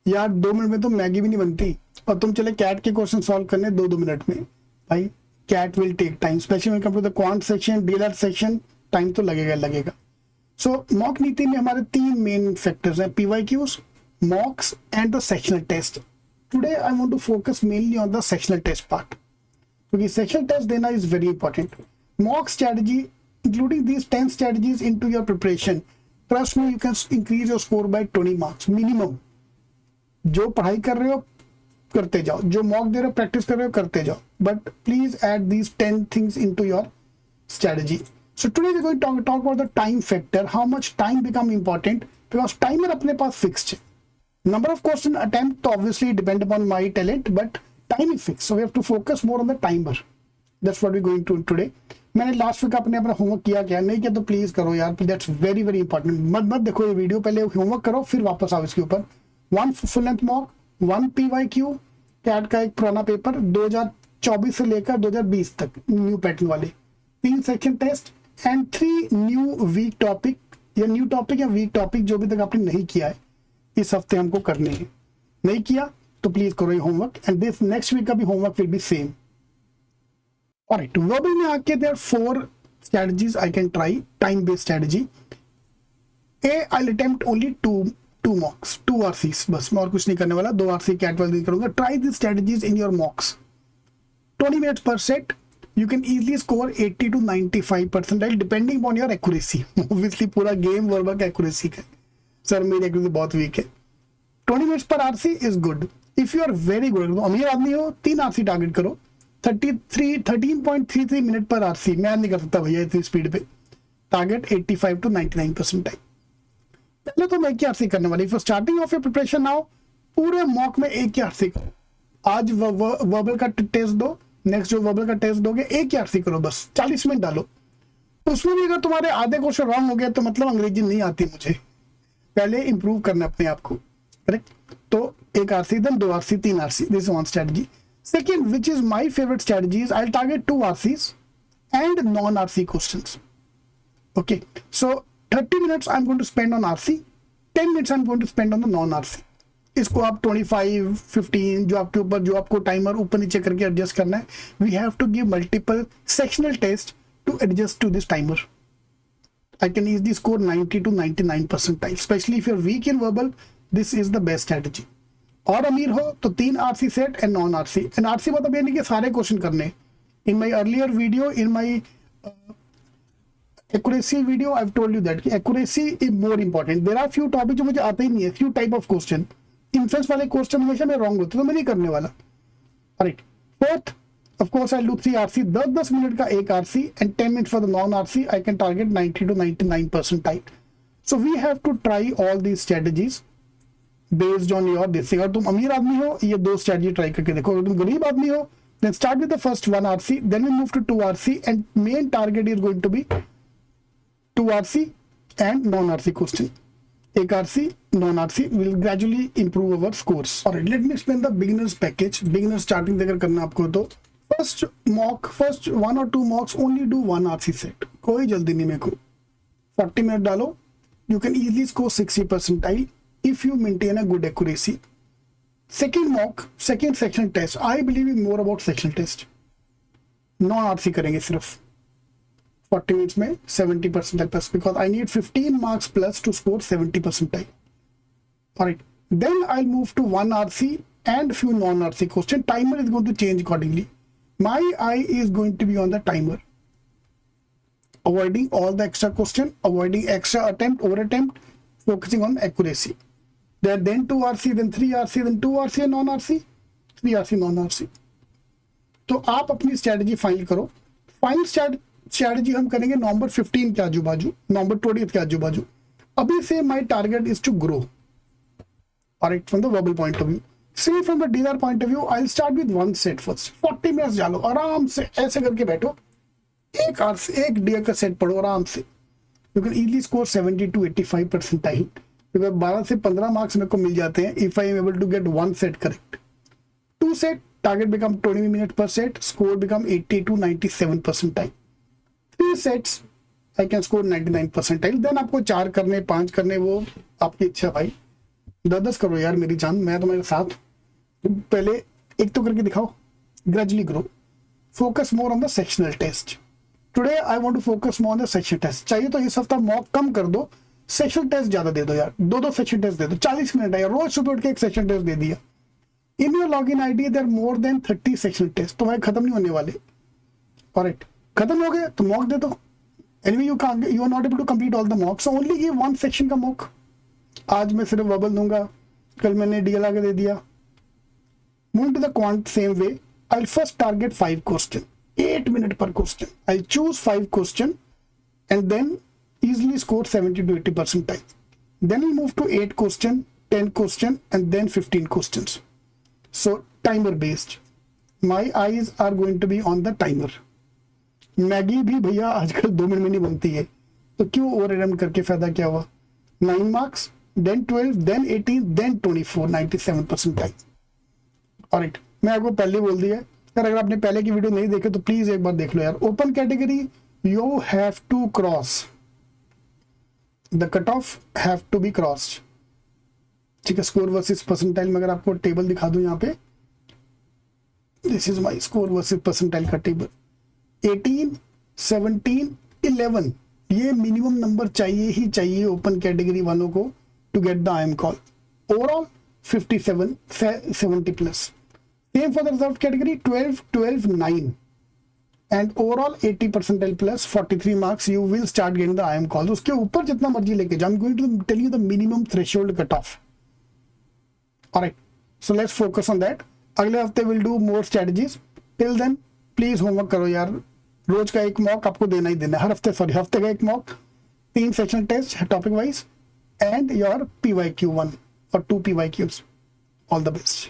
यार 2 मिनट में तो मैगी भी नहीं बनती, और तुम चले कैट के क्वेश्चन सॉल्व करने 2-2 मिनट में। भाई CAT will take time, specially when come to the quant section, DLR section, time तो लगेगा। सो मॉक नीति में हमारे 3 मेन फैक्टर्स हैं, PYQs, mocks and the sectional test. Today I want to focus mainly on the sectional test part, क्योंकि sectional test देना is very important. Mock strategy including these 10 strategies into your preparation, trust me, you can increase your score bye 20 marks minimum. जो पढ़ाई कर रहे हो करते जाओ, जो मॉक दे रहे हो प्रैक्टिस कर रहे हो करते जाओ, but please add these 10 things into your strategy. So today we're going to talk about the time factor, how much time become important, because timer अपने पास fixed है. Number of question attempt तो obviously depend upon my talent, but time is fixed, so we have to focus more on the timer. That's what we're going to today. मैंने last week अपने अपना homework किया, क्या नहीं किया तो please करो यार, दैट्स वेरी वेरी इंपॉर्टेंट। मत देखो ये वीडियो, पहले होमवर्क करो फिर वापस आओ इसके ऊपर। 1 full length mock, 1 PYQ, CAT का एक पुराना पेपर 2024 से लेकर 2020 तक न्यू पैटर्न वाले, 3 section test and 3 new weak topic या न्यू टॉपिक या वीक टॉपिक जो भी तक आपने नहीं किया है इस हफ्ते हमको करने हैं। नहीं किया तो प्लीज करो ये homework, and this next week का भी homework will be same. Alright, verbal में आके there 4 strategies I can try, time based strategy. I'll attempt only two mocks, 2 RCs बस, मैं और कुछ नहीं करने वाला, 2 RC कैट वाले नहीं करूंगा। Try these strategies in your mocks, 20 minutes per set. You can easily score 80 to 95 percentile depending upon your accuracy. Obviously पूरा गेम वर्बल का accuracy का, सर मेरी accuracy बहुत वीक है। 20 minutes per RC is good. If you are very good, अमीर आदमी हो 3 RC target करो, 13.33 मिनट पर RC। मैं नहीं कर सकता भैया इतनी स्पीड पे। Target 85 to 99 percentile. पहले तो मैं एक ही RC करने वाली। For starting of your preparation now, पूरे मॉक में एक ही RC करो। आज वर्बल का टेस्ट दो, नेक्स्ट जो वर्बल का टेस्ट दोगे एक ही RC करो, बस 40 मिनट डालो। उसमें भी अगर तुम्हारे आधे क्वेश्चन रॉन्ग हो गए तो मतलब अंग्रेजी नहीं आती मुझे, पहले इंप्रूव करना अपने आप को, करेक्ट। तो एक RC, then 2 RC, 3 RC, this is one strategy. Second, which is my favorite strategy, is I'll target 2 RCs and non-RC questions. Okay, so 30 minutes I'm going to spend on RC, 10 minutes I'm going to spend on the non-RC. इसको आप 25, 15 जो आपके ऊपर, जो आपको timer ऊपर नीचे करके एडजस्ट करना है। We have to give multiple sectional tests to adjust to this timer. I can easily score 90 to 99 percentile, especially if you're weak in verbal. This is the best strategy. और अमीर हो तो 3 RC set and non RC। And RC मतलब ये नहीं कि सारे question करने। In my earlier video, in my accuracy video, I have told you that कि accuracy is more important. There are few topic जो मुझे आते ही नहीं है, few type of question. Influence वाले क्वेश्चन हमेशा में रॉन्ग होते, तो मैं नहीं करने वाला। Right. Fourth, of course I do 3 RC, 10 minute का एक RC and 10 minute for the non RC। I can target 90 to 99 percentile. So we have to try all these strategies based on your this. अगर तुम अमीर आदमी हो, ये 2 strategy try करके देखो। अगर तुम गरीब आदमी हो, then start with the first 1 RC, then we move to 2 RC, and main target is going to be 2 RC and non-RC question. एक RC, non-RC will gradually improve our scores. Alright, let me explain the beginners package. Beginner starting अगर करना आपको तो first 1 or 2 mocks only do 1 RC set. कोई जल्दी नहीं मेरे को। 40 मिनट डालो, you can easily score 60 percentile if you maintain a good accuracy. Second mock, second sectional test, I believe more about sectional test. Non RC करेंगे सिर्फ 40 minutes में 70 percentile plus, because I need 15 marks plus to score 70 percentile. Alright, then I'll move to 1 RC and few non RC question. Timer is going to change accordingly. My eye is going to be on the timer, avoiding all the extra question, avoiding extra attempt, over attempt, focusing on accuracy. Then 2 RC, then 3 RC, then 2 RC non RC, 3 RC non RC. तो आप अपनी strategy final करो। Final strategy हम करेंगे नवंबर 15 के आजू बाजू, नवंबर 20 के आजू बाजू। अभी से my target is to grow, alright, from the verbal point of view. See from the DR point of view, I will start with 1 set first. 40 minutes डालो आराम से, ऐसे करके बैठो, एक RC, एक डीआर का सेट पढ़ो आराम से। You can easily score 70 to 85 percentile. 12 से 15 मार्क्स मेरे को मिल जाते हैं if I am able to get 1 set correct. 2 set, target become 20 minute per set, score become 80 to 97 percentile. 3 sets, I can score 99 percentile. Then आपको 4 करने, 5 करने, वो आपकी इच्छा भाई। 10 करो यार मेरी जान, मैं तुम्हारे साथ। पहले एक तो करके दिखाओ, gradually grow, focus more on the sectional test. Today I want to focus more on the section test. चाहिए तो इस हफ्ता मॉक कम कर दो, सेक्शन टेस्ट ज्यादा दे दो यार, 2 सेक्शन टेस्ट दे दो, 40 मिनट है यार, रोज सुबह उठ के एक सेक्शन टेस्ट दे दिया। In your log in ID there more than 30 section test, तुम्हारे खत्म नहीं होने वाले। ऑलराइट, खत्म हो गए तो मॉक दे दो। Anyway you are not able to complete all the mock, so only give 1 section का मॉक। आज मैं सिर्फ वर्बल दूंगा, कल मैंने डीएल आगे दे दिया। Move to the quant same way, I'll first target 5 question, 8 minutes per question. I'll choose 5 question and then easily score 70 to 80% time. Then we'll move to 8 question, 10 question and then 15 questions. So timer based. My eyes are going to be on the timer. Maggi भी भैया आजकल 2 minute में नहीं बनती है, तो क्यों over attempt करके फायदा क्या हुआ। 9 marks, then 12, then 18, then 24, 97% time. Alright, मैं आपको पहले बोल दिया यार, अगर आपने पहले की वीडियो नहीं देखे तो प्लीज एक बार देख लो यार। Open category you have to cross the cut off, have to be crossed, ठीक है। स्कोर वर्सेस परसेंटाइल में अगर आपको टेबल दिखा दूं यहाँ पे, this is my score versus percentile का टेबल। 18, 17, 11 ये मिनिमम नंबर चाहिए ही चाहिए ओपन कैटेगरी वालों को to get the I M call. Overall 57, 70 plus. Same for the reserved category, 12, 12, 9 and overall 80 percentile plus 43 marks you will start getting the IM calls. उसके ऊपर जितना मर्जी लेके जाओ, I'm going to tell you the minimum threshold cutoff. Alright, so let's focus on that. अगले हफ्ते we'll do more strategies. Till then, please homework करो यार, रोज का एक मॉक आपको देना ही देना है। हर हफ्ते, सॉरी हफ्ते का एक मॉक, 3 section test topic wise and your PYQ 1 or 2 PYQs. All the best.